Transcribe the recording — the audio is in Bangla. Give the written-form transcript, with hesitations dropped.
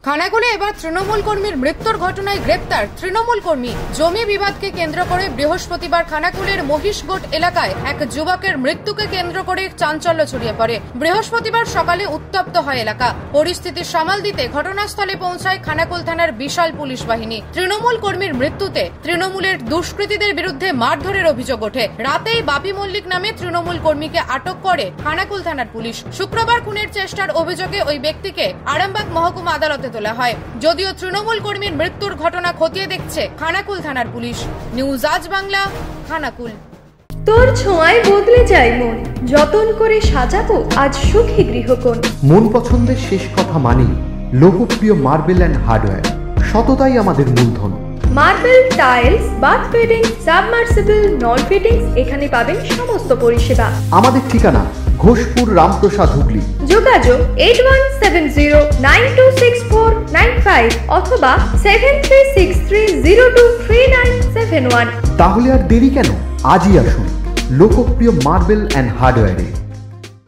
খানাকুলে এবার তৃণমূল কর্মীর মৃত্যুর ঘটনায় গ্রেপ্তার তৃণমূল কর্মী। জমি বিবাদকে কেন্দ্র করে বৃহস্পতিবার খানাকুলের মহিষগোট এলাকায় এক যুবকের মৃত্যুকে কেন্দ্র করে চাঞ্চল্য ছড়িয়ে পড়ে। বৃহস্পতিবার সকালে উত্তপ্ত হয় এলাকা। পরিস্থিতি সামাল দিতে ঘটনাস্থলে পৌঁছায় খানাকুল থানার বিশাল পুলিশ বাহিনী। তৃণমূল কর্মীর মৃত্যুতে তৃণমূলের দুষ্কৃতীদের বিরুদ্ধে মারধরের অভিযোগ ওঠে। রাতেই বাপি মল্লিক নামে তৃণমূল কর্মীকে আটক করে খানাকুল থানার পুলিশ। শুক্রবার খুনের চেষ্টার অভিযোগে ওই ব্যক্তিকে আরামবাগ মহকুমা আদালতে তোলা হয়। যদিও তৃণমূল কর্মীর মৃত্যুর ঘটনা খতিয়ে দেখছে খানাকুল থানার পুলিশ। নিউজ আজ বাংলা, খানাকুল। তোর ছোঁয়ায় বদলে যায় মন, যতন করে সাজাবো আজ সুখী গৃহকোণ। মন পছন্দের শেষ কথা মানি লোকপ্রিয় মার্বেল অ্যান্ড হার্ডওয়্যার, সততাই আমাদের মূলধন। Marble, tiles, bath fitting, submersible, নল ফিটিংস, এখানে পাবেন সমস্ত পরিষেবা। আমাদের ঠিকানা ঘোষপুর, রামপ্রসাদ, হুগলি। যোগাযোগ 8170926495 অথবা 7363023971। তাহলে আর দেরি কেন, আজই আসুন লোকপ্রিয় মার্বেল অ্যান্ড হার্ডওয়্যারে।